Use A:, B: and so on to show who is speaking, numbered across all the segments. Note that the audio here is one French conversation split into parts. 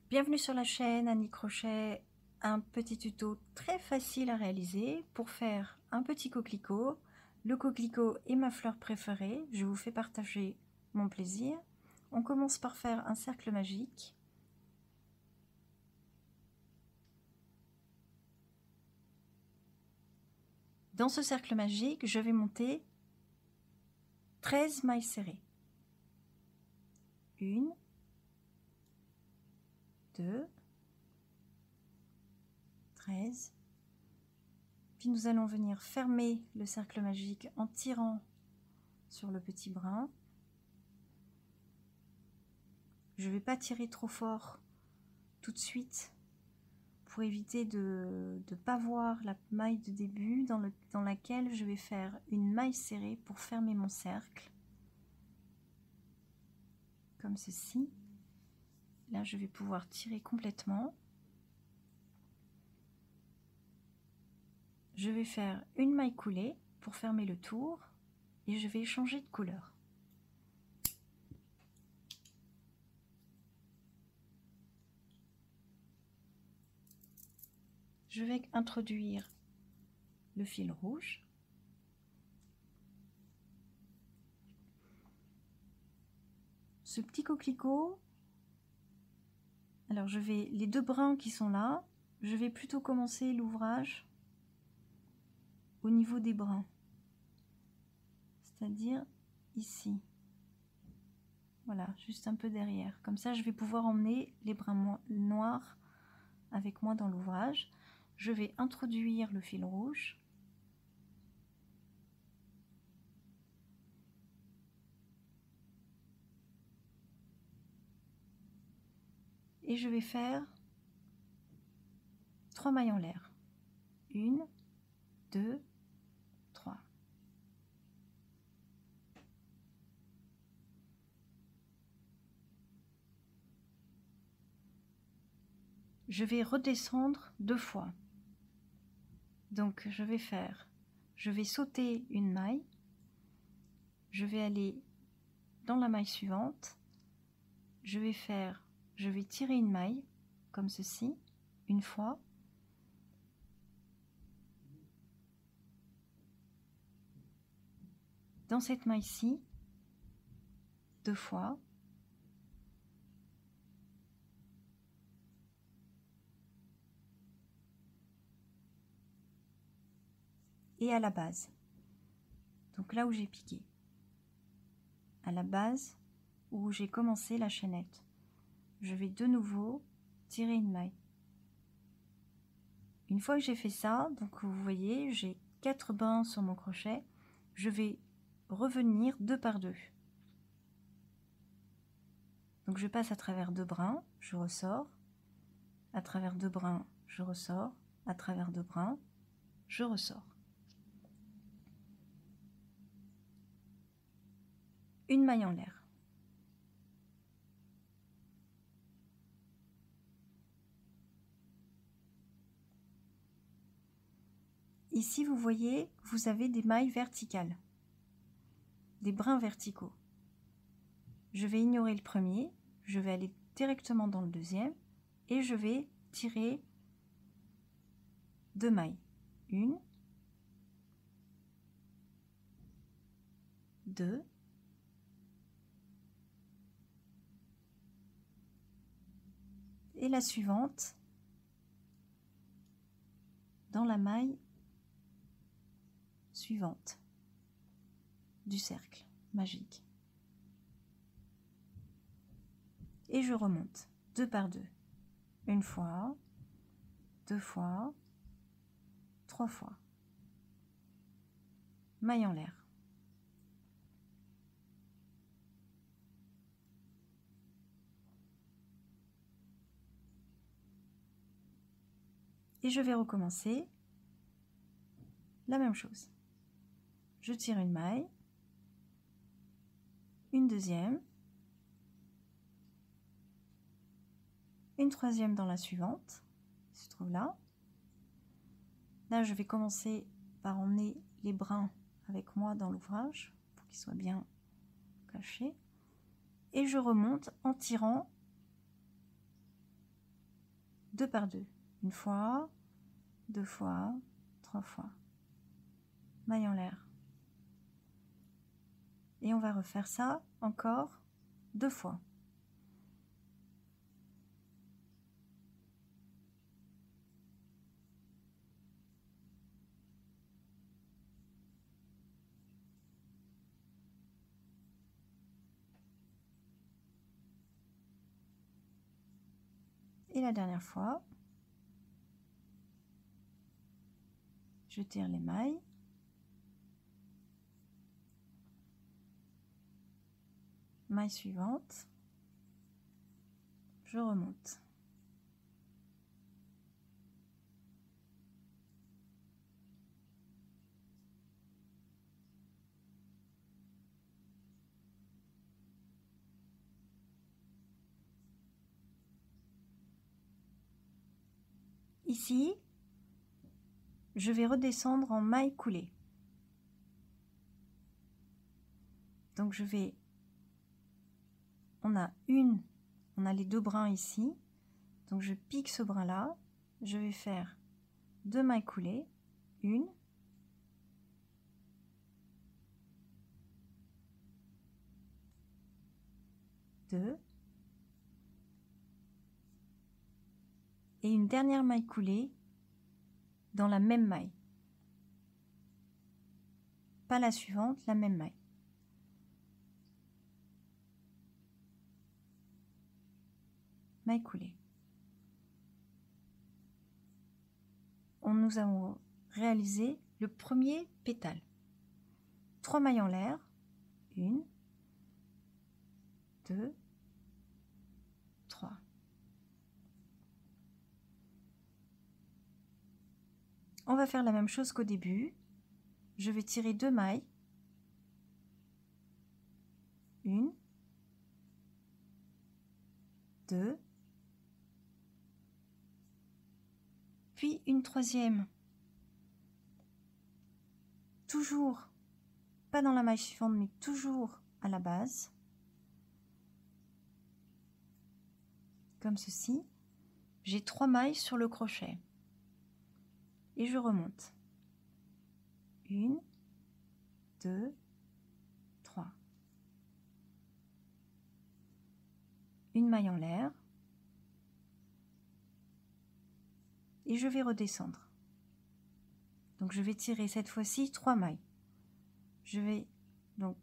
A: Bienvenue sur la chaîne Annie Crochet, un petit tuto très facile à réaliser pour faire un petit coquelicot. Le coquelicot est ma fleur préférée, je vous fais partager mon plaisir. On commence par faire un cercle magique. Dans ce cercle magique, je vais monter 13 mailles serrées. 1, 2, 13. Puis nous allons venir fermer le cercle magique en tirant sur le petit brin. Je ne vais pas tirer trop fort tout de suite pour éviter de ne pas voir la maille de début dans laquelle je vais faire une maille serrée pour fermer mon cercle. Comme ceci. Là, je vais pouvoir tirer complètement. Je vais faire une maille coulée pour fermer le tour et je vais changer de couleur. Je vais introduire le fil rouge. Ce petit coquelicot, alors les deux brins qui sont là, je vais plutôt commencer l'ouvrage au niveau des brins, c'est-à-dire ici. Voilà, juste un peu derrière. Comme ça, je vais pouvoir emmener les brins noirs avec moi dans l'ouvrage. Je vais introduire le fil rouge. Et je vais faire 3 mailles en l'air. 1, 2, 3. Je vais redescendre 2 fois. Donc je vais sauter une maille. Je vais aller dans la maille suivante. Je vais tirer une maille comme ceci, une fois. Dans cette maille-ci, 2 fois. Et à la base, donc là où j'ai piqué, à la base où j'ai commencé la chaînette, je vais de nouveau tirer une maille. Une fois que j'ai fait ça, donc vous voyez, j'ai 4 brins sur mon crochet, je vais revenir 2 par 2. Donc je passe à travers 2 brins, je ressors, à travers 2 brins, je ressors, à travers 2 brins, je ressors. Une maille en l'air. Ici, vous voyez, vous avez des mailles verticales, des brins verticaux. Je vais ignorer le premier, je vais aller directement dans le deuxième et je vais tirer 2 mailles. 1, 2, et la suivante dans la maille suivante du cercle magique. Et je remonte 2 par 2. Une fois, 2 fois, 3 fois. Maille en l'air. Et je vais recommencer la même chose. Je tire une maille, une deuxième, une troisième dans la suivante, qui se trouve là. Là, je vais commencer par emmener les brins avec moi dans l'ouvrage pour qu'ils soient bien cachés. Et je remonte en tirant 2 par 2. Une fois, 2 fois, 3 fois. Maille en l'air. Et on va refaire ça encore 2 fois. Et la dernière fois, je tire les mailles. Maille suivante, je remonte. Ici, je vais redescendre en maille coulée. Donc je vais, on a les 2 brins ici, donc je pique ce brin là, je vais faire 2 mailles coulées, 1, 2, et une dernière maille coulée dans la même maille. Pas la suivante, la même maille. Maille coulée. Nous avons réalisé le premier pétale. 3 mailles en l'air, 1, 2, 3. On va faire la même chose qu'au début. Je vais tirer 2 mailles, 1, 2, puis une troisième, toujours pas dans la maille suivante mais toujours à la base, comme ceci. J'ai 3 mailles sur le crochet et je remonte. 1, 2, 3. Une maille en l'air et je vais redescendre. Donc je vais tirer cette fois-ci 3 mailles. Je vais donc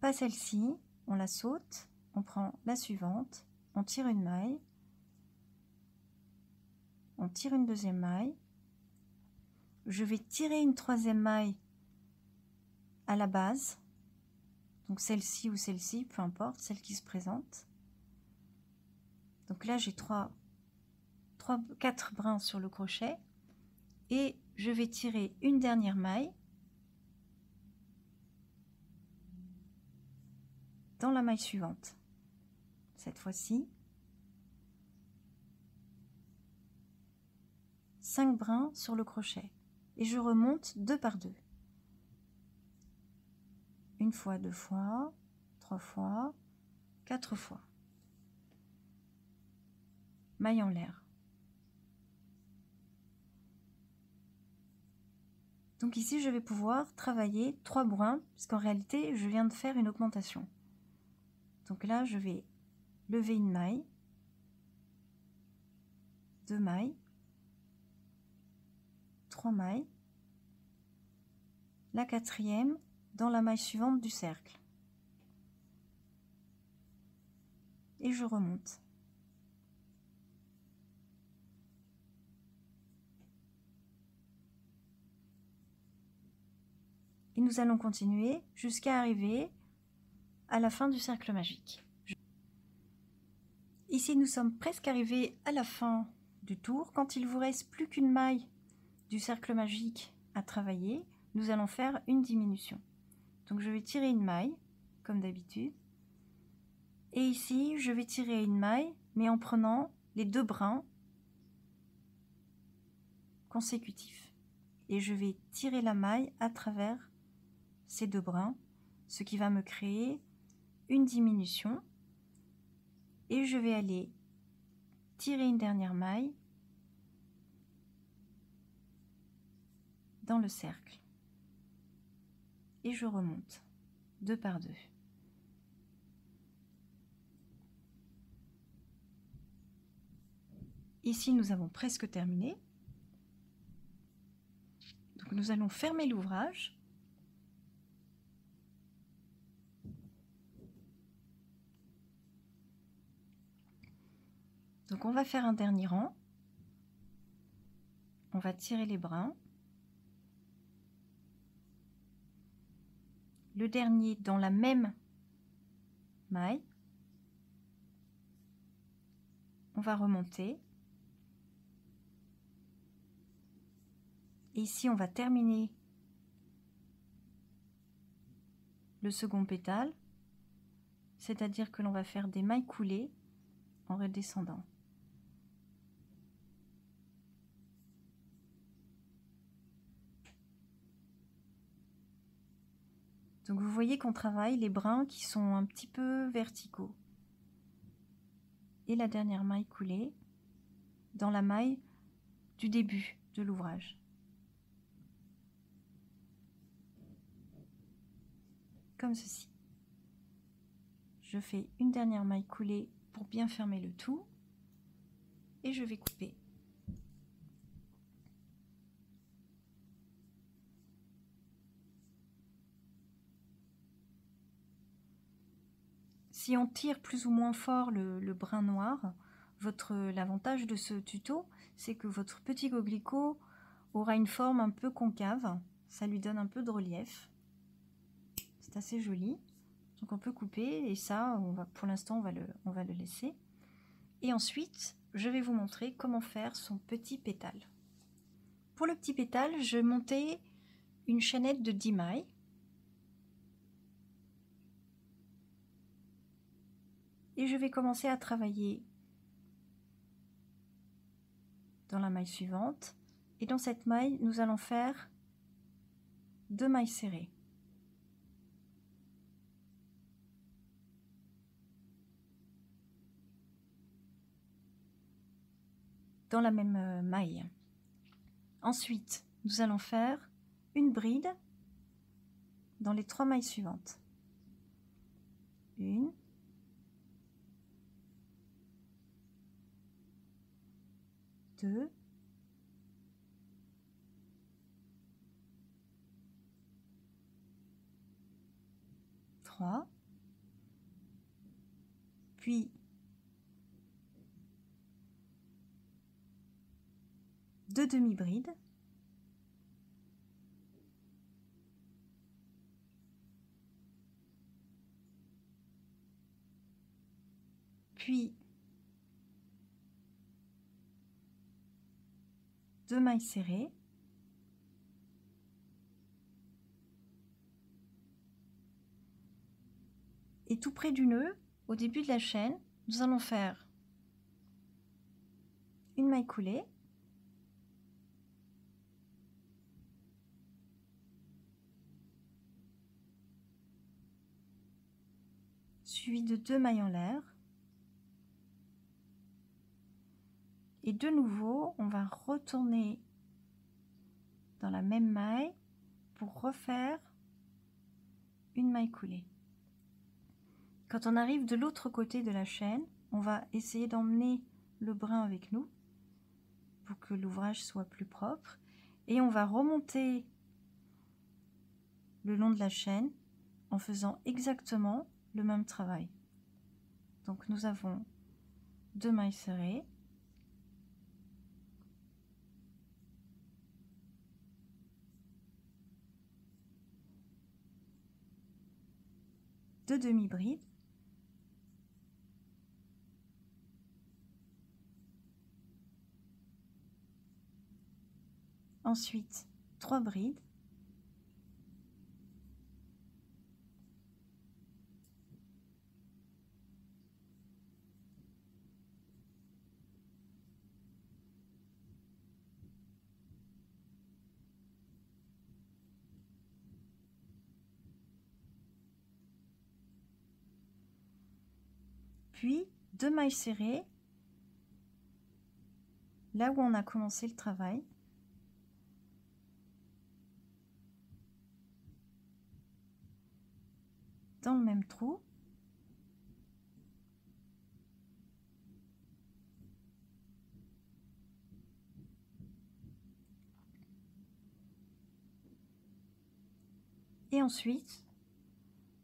A: pas celle-ci, on la saute, on prend la suivante, on tire une maille, on tire une deuxième maille, je vais tirer une troisième maille à la base, donc celle-ci ou celle-ci, peu importe, celle qui se présente. Donc là j'ai 4 brins sur le crochet et je vais tirer une dernière maille dans la maille suivante. Cette fois-ci, 5 brins sur le crochet et je remonte 2 par 2. Une fois, 2 fois, 3 fois, 4 fois. Maille en l'air. Donc ici, je vais pouvoir travailler 3 brins, parce qu'en réalité, je viens de faire une augmentation. Donc là, je vais lever une maille, 2 mailles, 3 mailles, la quatrième dans la maille suivante du cercle. Et je remonte. Et nous allons continuer jusqu'à arriver à la fin du cercle magique. Ici, nous sommes presque arrivés à la fin du tour. Quand il vous reste plus qu'une maille du cercle magique à travailler, nous allons faire une diminution. Donc je vais tirer une maille, comme d'habitude. Et ici, je vais tirer une maille, mais en prenant les 2 brins consécutifs. Et je vais tirer la maille à travers ces 2 brins, ce qui va me créer une diminution. Et je vais aller tirer une dernière maille dans le cercle et je remonte 2 par 2. Ici, nous avons presque terminé. Donc, nous allons fermer l'ouvrage. Donc, on va faire un dernier rang. On va tirer les brins. Le dernier dans la même maille. On va remonter. Et ici, on va terminer le second pétale, c'est-à-dire que l'on va faire des mailles coulées en redescendant. Donc vous voyez qu'on travaille les brins qui sont un petit peu verticaux. Et la dernière maille coulée dans la maille du début de l'ouvrage. Comme ceci. Je fais une dernière maille coulée pour bien fermer le tout et je vais couper. Si on tire plus ou moins fort le brin noir, l'avantage de ce tuto, c'est que votre petit coquelicot aura une forme un peu concave. Ça lui donne un peu de relief. C'est assez joli. Donc on peut couper et ça, pour l'instant, on va le laisser. Et ensuite, je vais vous montrer comment faire son petit pétale. Pour le petit pétale, je montais une chaînette de 10 mailles. Et je vais commencer à travailler dans la maille suivante. Et dans cette maille, nous allons faire 2 mailles serrées. Dans la même maille. Ensuite, nous allons faire une bride dans les 3 mailles suivantes. 1, 2, 3, puis 2 demi-brides, puis 2 mailles serrées, et tout près du nœud, au début de la chaîne, nous allons faire une maille coulée, suivi de 2 mailles en l'air, et de nouveau, on va retourner dans la même maille pour refaire une maille coulée. Quand on arrive de l'autre côté de la chaîne, on va essayer d'emmener le brin avec nous pour que l'ouvrage soit plus propre et on va remonter le long de la chaîne en faisant exactement le même travail. Donc nous avons 2 mailles serrées, deux demi-brides, ensuite 3 brides, puis 2 mailles serrées là où on a commencé le travail, dans le même trou. Et ensuite,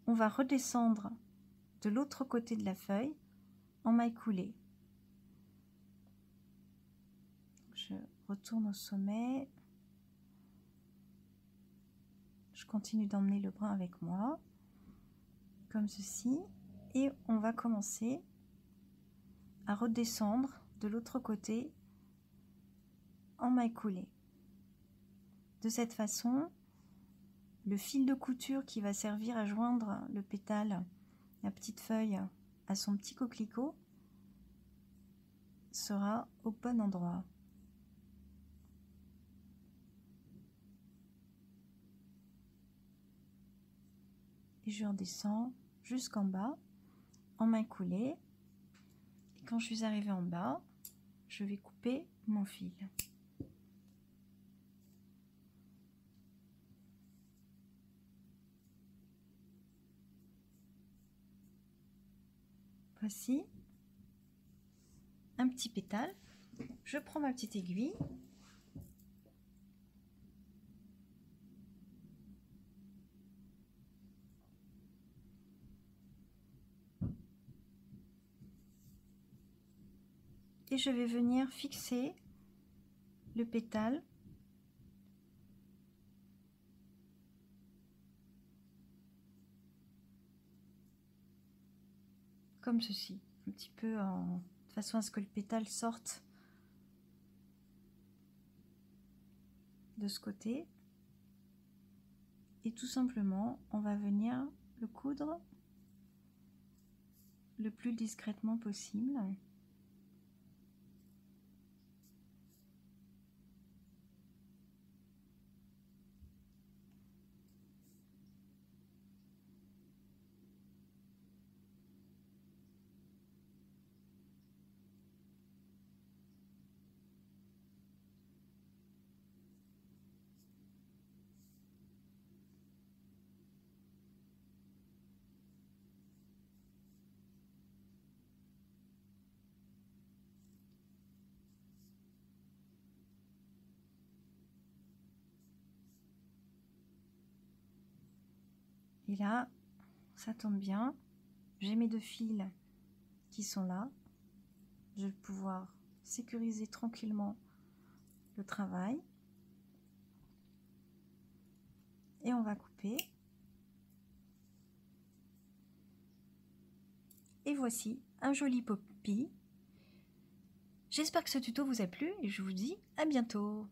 A: on va redescendre de l'autre côté de la feuille en maille coulée. Je retourne au sommet. Je continue d'emmener le brin avec moi, comme ceci. Et on va commencer à redescendre de l'autre côté en maille coulée. De cette façon, le fil de couture qui va servir à joindre le pétale, la petite feuille, à son petit coquelicot, sera au bon endroit. Et je redescends jusqu'en bas en maille coulée. Et quand je suis arrivée en bas, je vais couper mon fil. Voici un petit pétale. Je prends ma petite aiguille. Et je vais venir fixer le pétale comme ceci, un petit peu de façon à ce que le pétale sorte de ce côté. Et tout simplement, on va venir le coudre le plus discrètement possible. Et là, ça tombe bien. J'ai mes deux fils qui sont là. Je vais pouvoir sécuriser tranquillement le travail. Et on va couper. Et voici un joli poppy. J'espère que ce tuto vous a plu et je vous dis à bientôt.